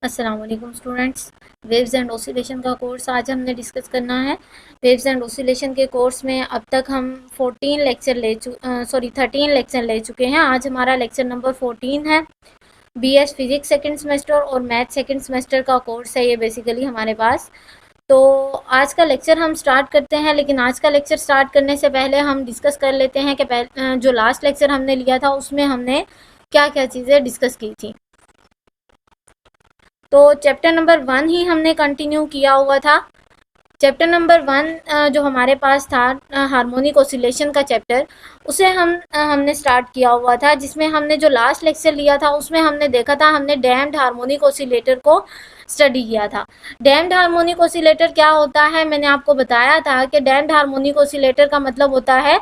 अस्सलाम वालेकुम students. Waves and oscillation का कोर्स आज हमने डिस्कस करना है। वेव्स एंड ऑसिलेशन के कोर्स में अब तक हम 13 लेक्चर ले चुके हैं। आज हमारा लेक्चर नंबर 14 है। बीएस फिजिक्स सेकंड सेमेस्टर और मैथ सेकंड सेमेस्टर का कोर्स है ये बेसिकली हमारे पास। तो आज का लेक्चर हम स्टार्ट करते हैं, लेकिन आज का लेक्चर स्टार्ट करने से पहले हम डिस्कस कर लेते हैं कि जो लास्ट लेक्चर हमने लिया था उसमें हमने क्या क्या चीज़ें डिस्कस की थी। तो चैप्टर नंबर 1 ही हमने कंटिन्यू किया हुआ था। चैप्टर नंबर 1 जो हमारे पास था हार्मोनिक ऑसिलेशन का चैप्टर, उसे हमने स्टार्ट किया हुआ था, जिसमें हमने जो लास्ट लेक्चर लिया था उसमें हमने देखा था, हमने डैम्प्ड हार्मोनिक ऑसिलेटर को स्टडी किया था। डैम्प्ड हार्मोनिक ऑसिलेटर क्या होता है, मैंने आपको बताया था कि डैम्प्ड हार्मोनिक ऑसिलेटर का मतलब होता है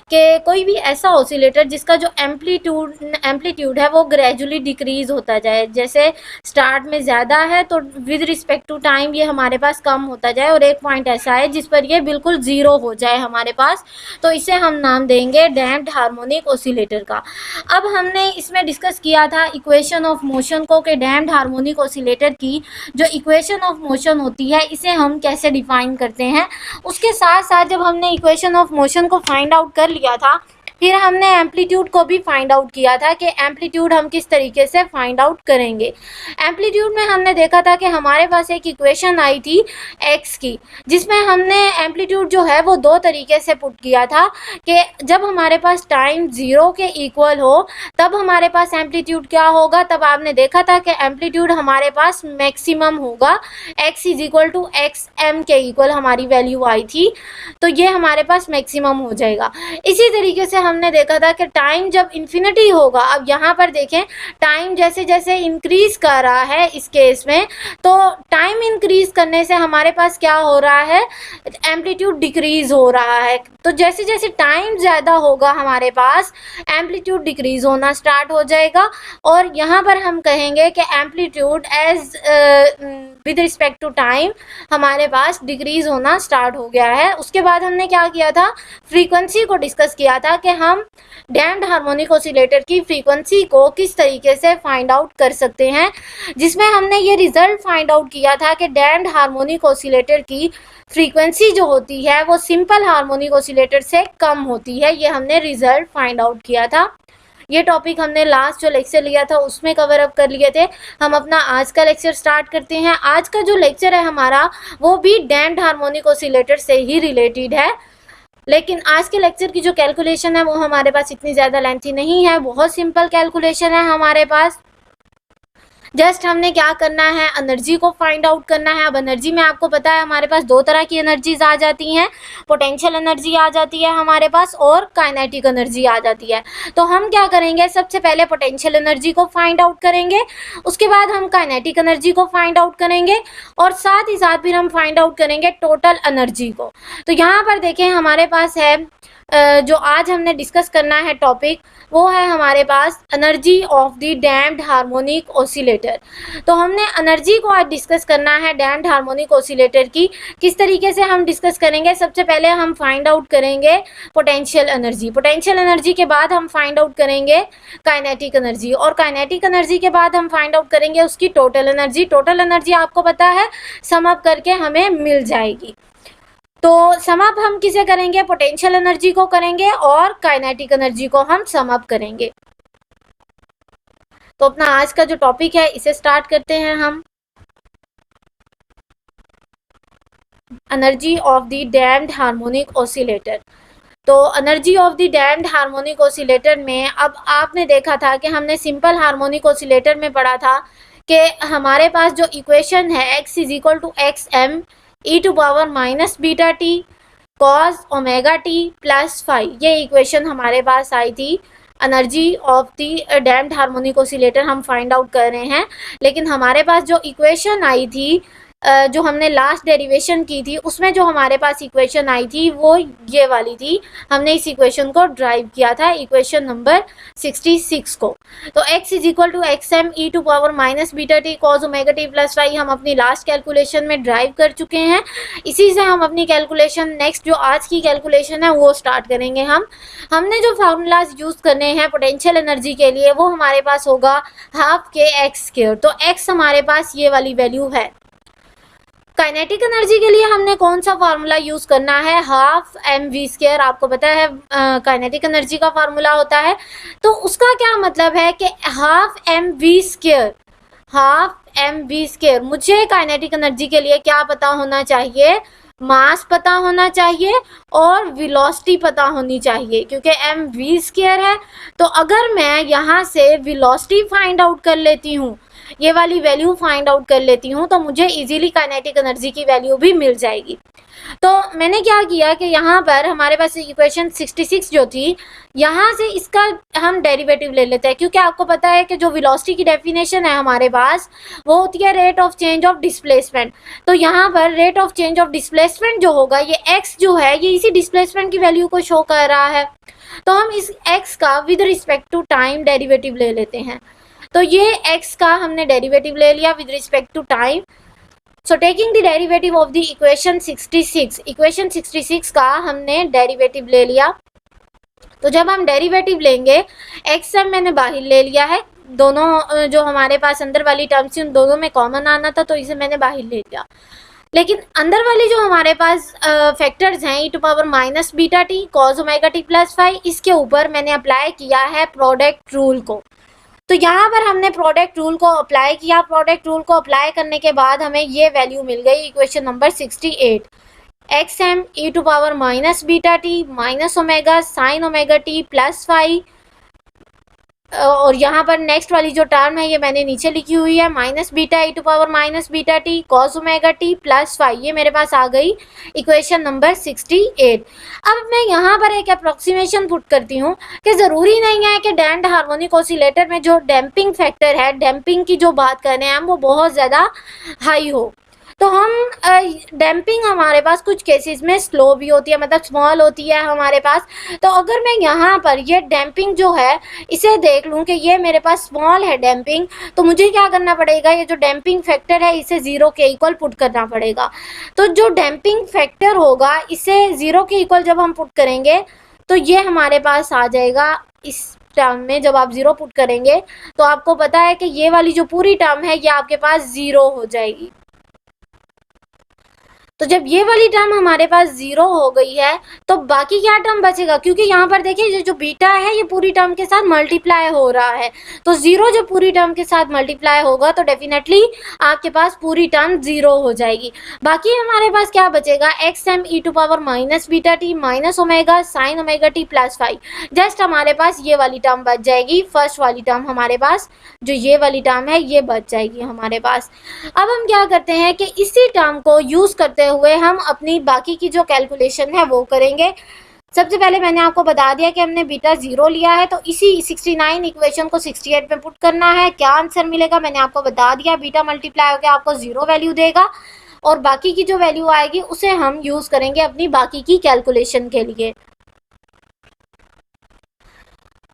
कि कोई भी ऐसा ऑसिलेटर जिसका जो एम्पलीट्यूड है वो ग्रेजुअली डिक्रीज होता जाए। जैसे स्टार्ट में ज़्यादा है तो विद रिस्पेक्ट टू टाइम ये हमारे पास कम होता जाए, और एक पॉइंट ऐसा है जिस पर ये बिल्कुल ज़ीरो हो जाए हमारे पास, तो इसे हम नाम देंगे डैम्प्ड हार्मोनिक ऑसिलेटर का। अब हमने इसमें डिस्कस किया था इक्वेशन ऑफ मोशन को, कि डैम्प्ड हार्मोनिक ऑसिलेटर की जो इक्वेशन ऑफ मोशन होती है इसे हम कैसे डिफाइन करते हैं। उसके साथ साथ जब हमने इक्वेशन ऑफ मोशन को फाइंड आउट कर लिया था, फिर हमने एम्पलीट्यूड को भी फाइंड आउट किया था कि एम्पलीट्यूड हम किस तरीके से फाइंड आउट करेंगे। एम्पलीट्यूड में हमने देखा था कि हमारे पास एक इक्वेशन आई थी एक्स की, जिसमें हमने एम्पलीट्यूड जो है वो दो तरीके से पुट किया था कि जब हमारे पास टाइम 0 के इक्वल हो तब हमारे पास एम्पलीट्यूड क्या होगा। तब आपने देखा था कि एम्पलीट्यूड हमारे पास मैक्सिमम होगा, x is equal to x m के इक्वल हमारी वैल्यू आई थी, तो ये हमारे पास मैक्सिमम हो जाएगा। इसी तरीके से हमने देखा था कि टाइम जब इन्फिनिटी होगा, अब यहाँ पर देखें टाइम जैसे जैसे इंक्रीज कर रहा है इस केस में, तो टाइम इंक्रीज करने से हमारे पास क्या हो रहा है, एम्पलीट्यूड डिक्रीज हो रहा है। तो जैसे जैसे टाइम ज़्यादा होगा हमारे पास एम्पलीट्यूड डिक्रीज होना स्टार्ट हो जाएगा, और यहाँ पर हम कहेंगे कि amplitude as with respect to time हमारे पास डिक्रीज होना स्टार्ट हो गया है। उसके बाद हमने क्या किया था, फ्रीक्वेंसी को डिस्कस किया था कि हम डैम्प्ड हार्मोनिक ऑसिलेटर की फ्रीक्वेंसी को किस तरीके से फाइंड आउट कर सकते हैं, जिसमें हमने ये रिजल्ट फाइंड आउट किया था कि डैम्प्ड हार्मोनिक ऑसिलेटर की फ्रीक्वेंसी जो होती है वो सिंपल हार्मोनिक ऑसिलेटर से कम होती है। ये हमने रिजल्ट फाइंड आउट किया था। ये टॉपिक हमने लास्ट जो लेक्चर लिया था उसमें कवर अप कर लिए थे। हम अपना आज का लेक्चर स्टार्ट करते हैं। आज का जो लेक्चर है हमारा वो भी डैम्प्ड हार्मोनिक ऑसिलेटर से ही रिलेटेड है, लेकिन आज के लेक्चर की जो कैलकुलेशन है वो हमारे पास इतनी ज़्यादा लेंथी नहीं है, बहुत सिंपल कैलकुलेशन है हमारे पास। जस्ट हमने क्या करना है, एनर्जी को फाइंड आउट करना है। अब एनर्जी में आपको पता है हमारे पास दो तरह की एनर्जीज आ जाती हैं, पोटेंशियल एनर्जी आ जाती है हमारे पास और काइनेटिक एनर्जी आ जाती है। तो हम क्या करेंगे, सबसे पहले पोटेंशियल एनर्जी को फाइंड आउट करेंगे, उसके बाद हम काइनेटिक एनर्जी को फाइंड आउट करेंगे, और साथ ही साथ फिर हम फाइंड आउट करेंगे टोटल एनर्जी को। तो यहाँ पर देखें हमारे पास है जो आज हमने डिस्कस करना है टॉपिक, वो है हमारे पास energy of the damped harmonic oscillator. तो हमने एनर्जी को आज डिस्कस करना है डैम्प्ड हार्मोनिक ऑसिलेटर की। किस तरीके से हम डिस्कस करेंगे, सबसे पहले हम फाइंड आउट करेंगे पोटेंशियल एनर्जी, पोटेंशियल एनर्जी के बाद हम फाइंड आउट करेंगे काइनेटिक एनर्जी, और काइनेटिक एनर्जी के बाद हम फाइंड आउट करेंगे उसकी टोटल एनर्जी। टोटल एनर्जी आपको पता है सम अप करके हमें मिल जाएगी। तो सम अप हम किसे करेंगे, पोटेंशियल एनर्जी को करेंगे और काइनेटिक एनर्जी को हम सम अप करेंगे। तो अपना आज का जो टॉपिक है इसे स्टार्ट करते हैं हम। Energy of the damped harmonic oscillator. तो energy of the damped harmonic oscillator में अब आपने देखा था कि हमने सिंपल हार्मोनिक ऑसिलेटर में पढ़ा था कि हमारे पास जो इक्वेशन है x is equal to x m e to power minus beta t cos omega t plus phi, ये इक्वेशन हमारे पास आई थी। Energy of the damped harmonic oscillator हम फाइंड आउट कर रहे हैं, लेकिन हमारे पास जो इक्वेशन आई थी जो हमने लास्ट डेरिवेशन की थी उसमें जो हमारे पास इक्वेशन आई थी वो ये वाली थी। हमने इस इक्वेशन को ड्राइव किया था, इक्वेशन नंबर 66 को। तो x is equal to x m e to power minus beta t cos omega t plus y हम अपनी लास्ट कैलकुलेशन में ड्राइव कर चुके हैं। इसी से हम अपनी कैलकुलेशन नेक्स्ट जो आज की कैलकुलेशन है वो स्टार्ट करेंगे। हमने जो फार्मूलाज यूज़ करने हैं पोटेंशियल एनर्जी के लिए वो हमारे पास होगा हाफ के एक्स स्क्वायर। तो x हमारे पास ये वाली वैल्यू है। काइनेटिक एनर्जी के लिए हमने कौन सा फार्मूला यूज करना है, हाफ एम वी स्क्वायर। आपको पता है काइनेटिक एनर्जी का फार्मूला होता है। तो उसका क्या मतलब है कि half m v square, half m v square. मुझे काइनेटिक एनर्जी के लिए क्या पता होना चाहिए, मास पता होना चाहिए और वेलोसिटी पता होनी चाहिए, क्योंकि एम वी स्क्वायर है। तो अगर मैं यहाँ से वेलोसिटी फाइंड आउट कर लेती हूँ, ये वाली वैल्यू फाइंड आउट कर लेती हूँ, तो मुझे इजीली काइनेटिक एनर्जी की वैल्यू भी मिल जाएगी। तो मैंने क्या किया कि यहाँ पर हमारे पास इक्वेशन 66 जो थी, यहाँ से इसका हम डेरिवेटिव ले लेते हैं, क्योंकि आपको पता है कि जो वेलोसिटी की डेफिनेशन है हमारे पास वो होती है rate of change of displacement. तो यहाँ पर rate of change of displacement जो होगा, ये x जो है ये इसी डिस्प्लेसमेंट की वैल्यू को शो कर रहा है। तो हम इस x का with respect to time derivative ले लेते हैं। तो ये x का हमने डेरिवेटिव ले लिया with respect to time. So taking the derivative of the equation 66, equation 66 का हमने डेरिवेटिव ले लिया। तो जब हम डेरिवेटिव लेंगे, x सब मैंने बाहर ले लिया है, दोनों जो हमारे पास अंदर वाली टर्म्स थी उन दोनों में कॉमन आना था, तो इसे मैंने बाहर ले लिया। लेकिन अंदर वाली जो हमारे पास फैक्टर्स हैं e to power minus beta t cos omega t plus phi, इसके ऊपर मैंने अप्लाई किया है प्रोडक्ट रूल को। तो यहाँ पर हमने प्रोडक्ट रूल को अप्लाई किया। प्रोडक्ट रूल को अप्लाई करने के बाद हमें ये वैल्यू मिल गई equation number 68, x m e to power minus beta t minus omega sine omega t plus phi. और यहाँ पर नेक्स्ट वाली जो टर्म है ये मैंने नीचे लिखी हुई है, minus beta e to power minus beta t cos omega t plus phi. ये मेरे पास आ गई इक्वेशन नंबर 68। अब मैं यहाँ पर एक अप्रोक्सीमेशन पुट करती हूँ कि ज़रूरी नहीं है कि डैम्प्ड हार्मोनिक ऑसिलेटर में जो डैम्पिंग फैक्टर है, डैम्पिंग की जो बात कर रहे हैं हम, वो बहुत ज़्यादा हाई हो। तो हम डैम्पिंग हमारे पास कुछ केसेस में स्लो भी होती है, मतलब स्मॉल होती है हमारे पास। तो अगर मैं यहाँ पर ये डैम्पिंग जो है इसे देख लूँ कि ये मेरे पास स्मॉल है डैम्पिंग, तो मुझे क्या करना पड़ेगा, ये जो डैम्पिंग फैक्टर है इसे 0 के इक्वल पुट करना पड़ेगा। तो जो डैम्पिंग फैक्टर होगा इसे 0 के इक्वल जब हम पुट करेंगे तो ये हमारे पास आ जाएगा इस टर्म में। जब आप 0 पुट करेंगे तो आपको पता है कि ये वाली जो पूरी टर्म है ये आपके पास 0 हो जाएगी। तो जब ये वाली टर्म हमारे पास 0 हो गई है तो बाकी क्या टर्म बचेगा, क्योंकि यहाँ पर देखिए जो बीटा है ये पूरी टर्म के साथ मल्टीप्लाई हो रहा है। तो 0 जब पूरी टर्म के साथ मल्टीप्लाई होगा तो डेफिनेटली आपके पास पूरी टर्म 0 हो जाएगी। बाकी हमारे पास क्या बचेगा, x m e to power minus beta t minus omega sine omega t plus phi. Just हमारे पास ये वाली टर्म बच जाएगी, फर्स्ट वाली टर्म हमारे पास जो ये वाली टर्म है ये बच जाएगी हमारे पास। अब हम क्या करते हैं कि इसी टर्म को यूज़ करते हुए हम अपनी बाकी की जो कैलकुलेशन है वो करेंगे। सबसे पहले मैंने आपको बता दिया कि हमने बीटा 0 लिया है, तो इसी 69 इक्वेशन को 68 में पुट करना है। क्या आंसर मिलेगा मैंने आपको बता दिया, बीटा मल्टीप्लाई होकर आपको 0 वैल्यू देगा और बाकी की जो वैल्यू आएगी उसे हम यूज़ करेंगे अपनी बाकी की कैलकुलेशन के लिए।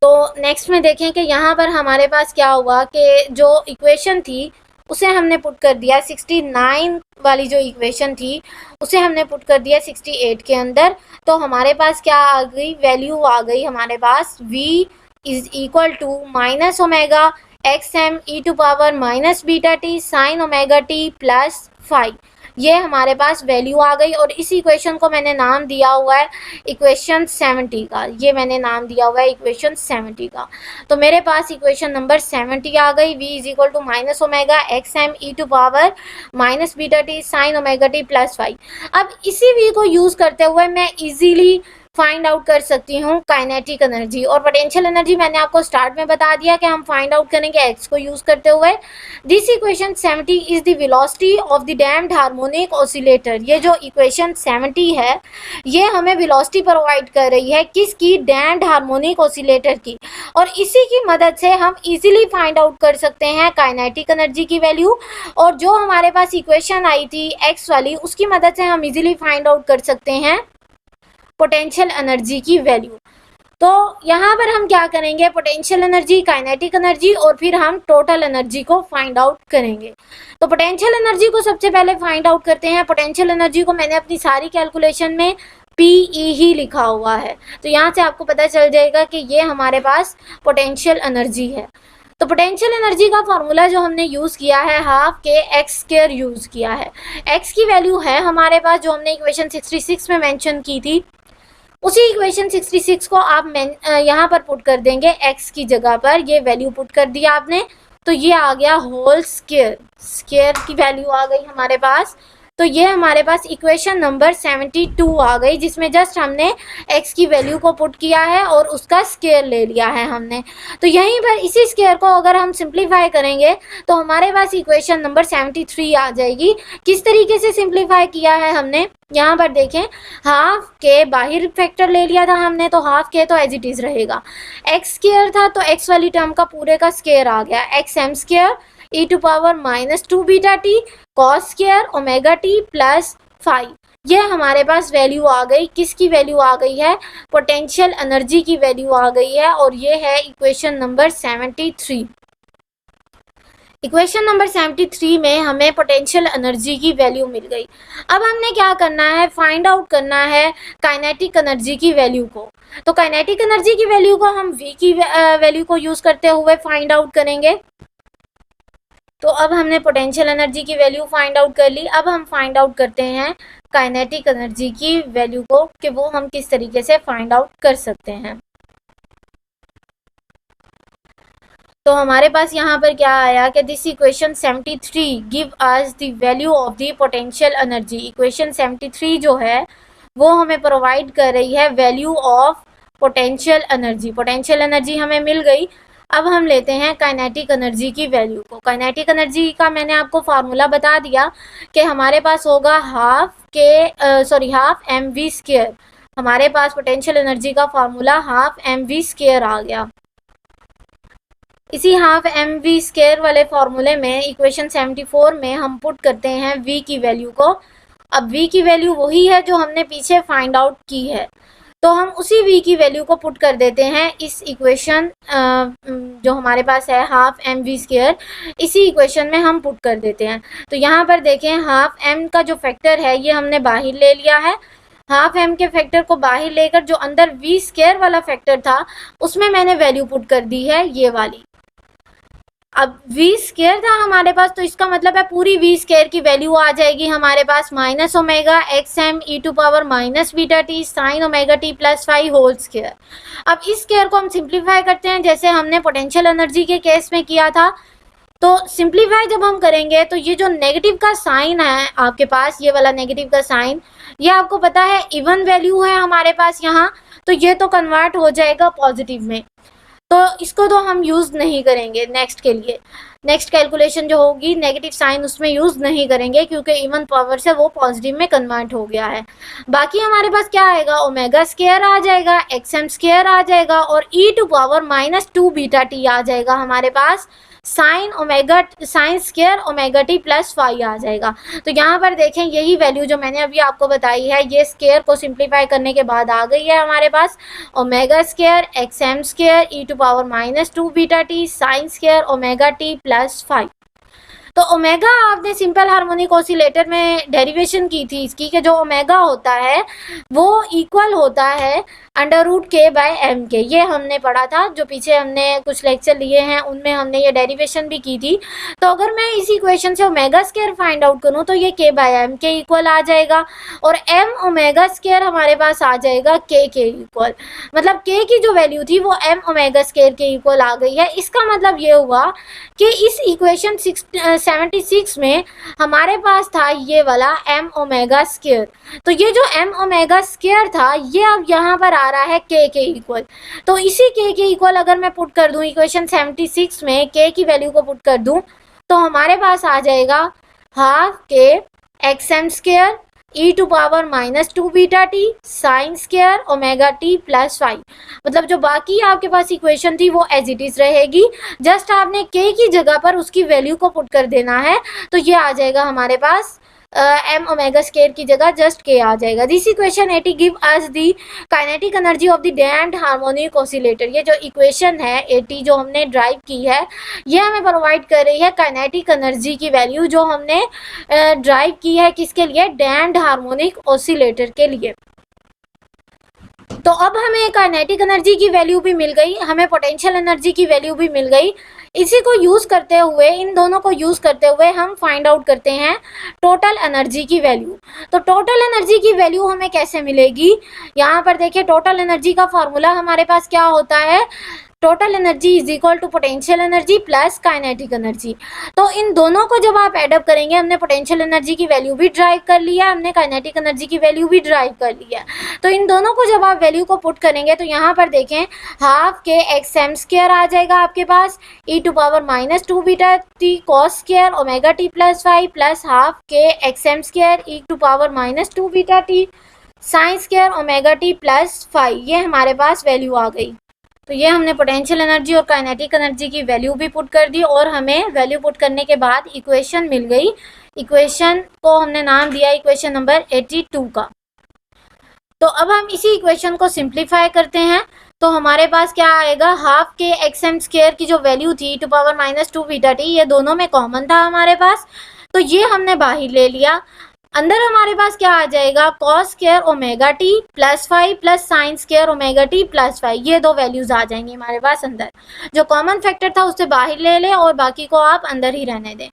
तो नेक्स्ट में देखें कि यहाँ पर हमारे पास क्या हुआ कि जो इक्वेशन थी उसे हमने पुट कर दिया, 69 वाली जो इक्वेशन थी उसे हमने पुट कर दिया 68 के अंदर। तो हमारे पास क्या आ गई, वैल्यू आ गई हमारे पास v is equal to minus omega x m e to power minus beta t sine omega t plus five. ये हमारे पास वैल्यू आ गई और इस इक्वेशन को मैंने नाम दिया हुआ है इक्वेशन 70 का। ये मैंने नाम दिया हुआ है इक्वेशन 70 का। तो मेरे पास इक्वेशन नंबर 70 आ गई, v is equal to minus omega x m e to power minus beta t sine omega t plus five. अब इसी v को यूज़ करते हुए मैं इजीली फाइंड आउट कर सकती हूँ काइनेटिक एनर्जी। और पोटेंशियल एनर्जी मैंने आपको स्टार्ट में बता दिया कि हम फाइंड आउट करेंगे एक्स को यूज करते हुए। This equation 70 is the velocity of the damped harmonic oscillator. ये जो इक्वेशन 70 है ये हमें वेलोसिटी प्रोवाइड कर रही है किसकी, डैम्प्ड हार्मोनिक ऑसिलेटर की। और इसी की मदद से हम इजीली फाइंड आउट कर सकते हैं काइनेटिक एनर्जी की वैल्यू। और जो हमारे पास इक्वेशन आई थी एक्स वाली उसकी मदद से हम इजीली फाइंड आउट कर सकते हैं पोटेंशियल एनर्जी की वैल्यू। तो यहाँ पर हम क्या करेंगे, पोटेंशियल एनर्जी, काइनेटिक एनर्जी और फिर हम टोटल एनर्जी को फाइंड आउट करेंगे। तो पोटेंशियल एनर्जी को सबसे पहले फाइंड आउट करते हैं। पोटेंशियल एनर्जी को मैंने अपनी सारी कैलकुलेशन में PE ही लिखा हुआ है, तो यहाँ से आपको पता चल जाएगा कि ये हमारे पास पोटेंशियल एनर्जी है। तो पोटेंशियल एनर्जी का फॉर्मूला जो हमने यूज़ किया है हाफ के एक्स स्क्वायर यूज़ किया है। एक्स की वैल्यू है हमारे पास जो हमने इक्वेशन 66 में मेंशन की थी, उसी इक्वेशन 66 को आप यहाँ पर पुट कर देंगे एक्स की जगह पर। ये वैल्यू पुट कर दिया आपने तो ये आ गया होल स्क्वायर, स्क्वायर की वैल्यू आ गई हमारे पास। तो ये हमारे पास इक्वेशन नंबर 72 आ गई, जिसमें जस्ट हमने x की वैल्यू को पुट किया है और उसका स्क्वायर ले लिया है हमने। तो यहीं पर इसी स्क्वायर को अगर हम सिंप्लीफाई करेंगे तो हमारे पास इक्वेशन नंबर 73 आ जाएगी। किस तरीके से सिंप्लीफाई किया है हमने, यहाँ पर देखें, हाफ के बाहर फैक्टर ले लिया था हमने, तो हाफ के तो एज इट इज रहेगा। एक्स स्क्वायर था तो एक्स वाली टर्म का पूरे का स्क्वायर आ गया, x m square e to power -2 beta t cos square omega t plus 5। ये हमारे पास वैल्यू आ गई, किसकी वैल्यू आ गई है, पोटेंशियल एनर्जी की वैल्यू आ गई है। और ये है इक्वेशन नंबर 73। इक्वेशन नंबर 73 में हमें पोटेंशियल एनर्जी की वैल्यू मिल गई। अब हमने क्या करना है, फाइंड आउट करना है काइनेटिक एनर्जी की वैल्यू को। तो काइनेटिक एनर्जी की वैल्यू को हम V की वैल्यू को यूज करते हुए फाइंड आउट करेंगे। तो अब हमने पोटेंशियल एनर्जी की वैल्यू फाइंड आउट कर ली। अब हम फाइंड आउट करते हैं काइनेटिक एनर्जी की वैल्यू को, कि वो हम किस तरीके से फाइंड आउट कर सकते हैं। तो हमारे पास यहाँ पर क्या आया कि this equation 73 give us the value of the potential energy. Equation 73 जो है वो हमें प्रोवाइड कर रही है value of potential energy. Potential energy हमें मिल गई। अब हम लेते हैं काइनेटिक एनर्जी की वैल्यू को। काइनेटिक एनर्जी का मैंने आपको फार्मूला बता दिया कि हमारे पास होगा हाफ mv स्क्वायर। हमारे पास पोटेंशियल एनर्जी का फार्मूला हाफ mv स्क्वायर आ गया। इसी हाफ mv स्क्वायर वाले फार्मूले में इक्वेशन 74 में हम पुट करते हैं v की वैल्यू को। अब v की वैल्यू वही है जो हमने पीछे फाइंड आउट की है, तो हम उसी v की वैल्यू को पुट कर देते हैं इस इक्वेशन जो हमारे पास है हाफ mv स्क्वायर, इसी इक्वेशन में हम पुट कर देते हैं। तो यहाँ पर देखें, हाफ m का जो फैक्टर है ये हमने बाहर ले लिया है। हाफ m के फैक्टर को बाहर लेकर जो अंदर v स्क्वायर वाला फैक्टर था उसमें मैंने वैल्यू पुट कर दी है ये वाली। अब v स्क्वायर था हमारे पास, तो इसका मतलब है पूरी v स्क्वायर की वैल्यू आ जाएगी हमारे पास minus omega x m e to power minus beta t sine omega t plus 5 whole square. अब इस स्क्वायर को हम सिंप्लीफाई करते हैं जैसे हमने पोटेंशियल एनर्जी के केस में किया था। तो सिंप्लीफाई जब हम करेंगे तो ये जो नेगेटिव का साइन है आपके पास, ये वाला नेगेटिव का साइन, ये आपको पता है इवन वैल्यू है हमारे पास यहाँ, तो ये तो कन्वर्ट हो जाएगा पॉजिटिव में, तो इसको तो हम यूज़ नहीं करेंगे नेक्स्ट के लिए। नेक्स्ट कैलकुलेशन जो होगी नेगेटिव साइन उसमें यूज़ नहीं करेंगे क्योंकि इवन पावर से वो पॉजिटिव में कन्वर्ट हो गया है। बाकी हमारे पास क्या आएगा, ओमेगा स्क्वायर आ जाएगा, एक्स एम स्क्वायर आ जाएगा और e to power -2 beta t आ जाएगा हमारे पास, sine square omega t plus 5 आ जाएगा। तो यहाँ पर देखें यही वैल्यू जो मैंने अभी आपको बताई है ये स्क्वायर को सिंप्लीफाई करने के बाद आ गई है हमारे पास, omega square x m square e to power -2 beta t sine square omega t plus 5। तो ओमेगा आपने सिंपल हार्मोनिक ऑसिलेटर में डेरिवेशन की थी इसकी, कि जो ओमेगा होता है वो इक्वल होता है √k/m के, ये हमने पढ़ा था, जो पीछे हमने कुछ लेक्चर लिए हैं उनमें हमने ये डेरिवेशन भी की थी। तो अगर मैं इस इक्वेशन से ओमेगा स्क्वायर फाइंड आउट करूं तो ये k/m के इक्वल आ जाएगा और m ओमेगा स्क्वायर हमारे पास आ जाएगा k के इक्वल। मतलब k की जो वैल्यू थी वो m ओमेगा स्क्वायर के इक्वल आ गई है। इसका मतलब ये हुआ कि इस इक्वेशन 76 में हमारे पास था ये वाला m ओमेगा स्क्वायर। तो ये जो m ओमेगा स्क्वायर था ये अब यहाँ पर आ रहा है k के इक्वल। तो इसी k के इक्वल अगर मैं पुट कर दूं इक्वेशन 76 में k की वैल्यू को पुट कर दूं तो हमारे पास आ जाएगा half k xm square e⁻⁻2 beta t sign square omega t plus 5। मतलब जो बाकी आपके पास इक्वेशन थी वो एज इट इज रहेगी, जस्ट आपने k की जगह पर उसकी वैल्यू को पुट कर देना है। तो ये आ जाएगा हमारे पास m ओमेगा स्क्वायर की जगह जस्ट k आ जाएगा। This equation 80 give us the kinetic energy of the damped harmonic oscillator. ये जो इक्वेशन है 80 जो हमने ड्राइव की है ये हमें प्रोवाइड कर रही है काइनेटिक एनर्जी की वैल्यू जो हमने ड्राइव की है किसके लिए, डैम्प्ड हार्मोनिक ऑसिलेटर के लिए। तो अब हमें काइनेटिक एनर्जी की वैल्यू भी मिल गई, हमें पोटेंशियल एनर्जी की वैल्यू भी मिल गई। इसी को यूज करते हुए, इन दोनों को यूज करते हुए हम फाइंड आउट करते हैं टोटल एनर्जी की वैल्यू। तो टोटल एनर्जी की वैल्यू हमें कैसे मिलेगी, यहाँ पर देखिए टोटल एनर्जी का फॉर्मूला हमारे पास क्या होता है, total energy is equal to potential energy plus kinetic energy. तो इन दोनों को जब आप एडअप करेंगे, हमने पोटेंशियल एनर्जी की वैल्यू भी ड्राइव कर लिया, हमने काइनेटिक एनर्जी की वैल्यू भी ड्राइव कर लिया। तो इन दोनों को जब आप वैल्यू को पुट करेंगे तो यहाँ पर देखें हाफ के xm स्क्वायर आ जाएगा आपके पास e⁻⁻2 beta t cos square omega t plus 5 plus half के xm square e⁻⁻2 beta t sign square omega t plus 5। ये हमारे पास वैल्यू आ गई। तो ये हमने पोटेंशियल एनर्जी और काइनेटिक एनर्जी की वैल्यू भी पुट कर दी और हमें वैल्यू पुट करने के बाद इक्वेशन मिल गई। इक्वेशन को हमने नाम दिया इक्वेशन नंबर 82 का। तो अब हम इसी इक्वेशन को सिंप्लीफाई करते हैं तो हमारे पास क्या आएगा, हाफ के xm स्क्वायर की जो वैल्यू थी e⁻⁻2 बीटा t ये दोनों में कॉमन था हमारे पास, तो ये हमने बाहर ले लिया। अंदर हमारे पास क्या आ जाएगा, cos square omega t plus 5 plus sign square omega t plus 5। ये दो वैल्यूज आ जाएंगी हमारे पास अंदर। जो कॉमन फैक्टर था उससे बाहर ले लें और बाकी को आप अंदर ही रहने दें।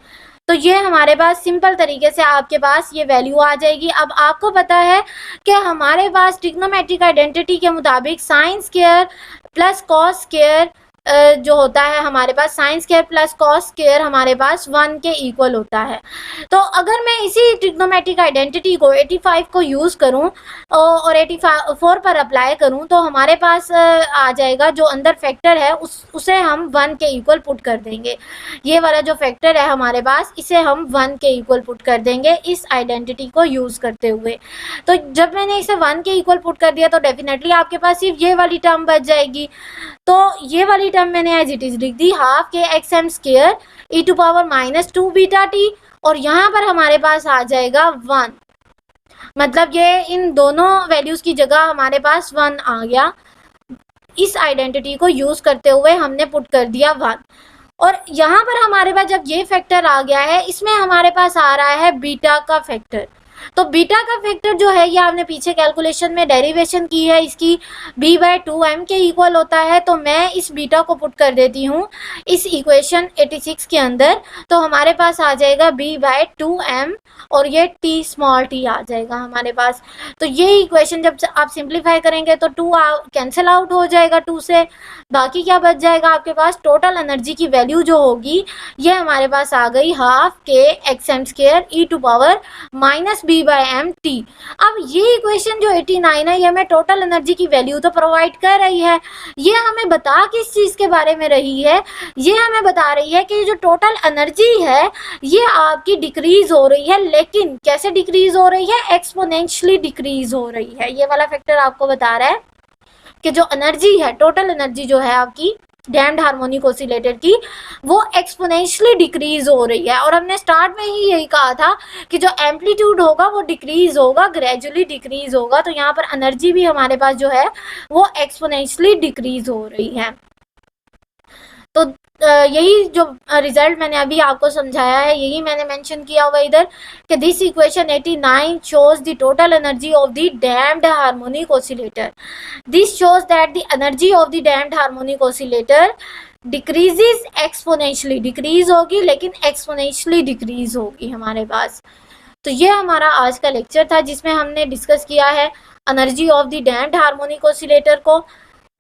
तो ये हमारे पास सिंपल तरीके से आपके पास ये वैल्यू आ जाएगी। अब आपको पता है कि हमारे पास ट्रिग्नोमेट्रिक आइडेंटिटी के मुताबिक sine square plus cos square जो होता है हमारे पास, sine square plus cos square हमारे पास 1 के इक्वल होता है। तो अगर मैं इसी ट्रिग्नोमेट्रिक आइडेंटिटी को 85 को यूज़ करूं और 84 पर अप्लाई करूं तो हमारे पास आ जाएगा जो अंदर फैक्टर है उसे हम 1 के इक्वल पुट कर देंगे। ये वाला जो फैक्टर है हमारे पास इसे हम 1 के इक्वल पुट कर देंगे इस आइडेंटिटी को यूज़ करते हुए। तो जब मैंने इसे 1 के इक्वल पुट कर दिया तो डेफिनेटली आपके पास सिर्फ ये वाली टर्म बच जाएगी। तो ये वाली टर्म मैंने एज इट इज लिख दी, हाफ के xm square e⁻⁻2 beta t और यहाँ पर हमारे पास आ जाएगा 1। मतलब ये इन दोनों वैल्यूज की जगह हमारे पास 1 आ गया। इस आइडेंटिटी को यूज करते हुए हमने पुट कर दिया 1 और यहाँ पर हमारे पास जब ये फैक्टर आ गया है इसमें हमारे पास आ रहा है बीटा का फैक्टर। तो बीटा का फैक्टर जो है ये आपने पीछे कैलकुलेशन में डेरिवेशन की है, इसकी b/2m के इक्वल होता है। तो मैं इस बीटा को पुट कर देती हूँ इस इक्वेशन 86 के अंदर। तो हमारे पास आ जाएगा b/2m और ये t स्मॉल t आ जाएगा हमारे पास। तो ये इक्वेशन जब आप सिंप्लीफाई करेंगे तो 2 कैंसिल आउट हो जाएगा 2 से, बाकी क्या बच जाएगा आपके पास, टोटल एनर्जी की वैल्यू जो होगी ये हमारे पास आ गई हाफ के xm स्क्वायर e⁻⁻b/m_t। अब ये इक्वेशन जो 89 है ये हमें टोटल एनर्जी की वैल्यू तो प्रोवाइड कर रही है। ये हमें बता किस चीज़ के बारे में रही है, ये हमें बता रही है कि जो टोटल एनर्जी है ये आपकी डिक्रीज हो रही है। लेकिन कैसे डिक्रीज हो रही है, एक्सपोनेंशियली डिक्रीज हो रही है। ये वाला फैक्टर आपको बता रहा है कि जो एनर्जी है, टोटल एनर्जी जो है आपकी डैम्प्ड हार्मोनिक ऑसिलेटर की, वो एक्सपोनेंशियली डिक्रीज हो रही है। और हमने स्टार्ट में ही यही कहा था कि जो एम्पलीट्यूड होगा वो डिक्रीज होगा, ग्रेजुअली डिक्रीज होगा। तो यहाँ पर एनर्जी भी हमारे पास जो है वो एक्सपोनेंशियली डिक्रीज हो रही है। तो यही जो रिजल्ट मैंने अभी आपको समझाया है, यही मैंने मेंशन किया हुआ इधर कि this equation 89 shows the total energy of the damped harmonic oscillator. This shows that the energy of the damped harmonic oscillator decreases exponentially, decrease होगी लेकिन एक्सपोनेंशियली डिक्रीज होगी हमारे पास। तो ये हमारा आज का लेक्चर था जिसमें हमने डिस्कस किया है energy of the damped harmonic oscillator को,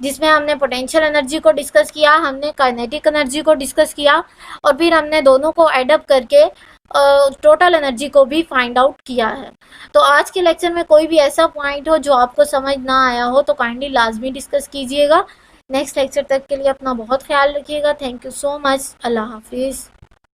जिसमें हमने पोटेंशियल एनर्जी को डिस्कस किया, हमने काइनेटिक एनर्जी को डिस्कस किया और फिर हमने दोनों को एडअप करके टोटल एनर्जी को भी फाइंड आउट किया है। तो आज के लेक्चर में कोई भी ऐसा पॉइंट हो जो आपको समझ ना आया हो तो काइंडली लाजमी डिस्कस कीजिएगा। नेक्स्ट लेक्चर तक के लिए अपना बहुत ख्याल रखिएगा। Thank you so much. Allah हाफिज़।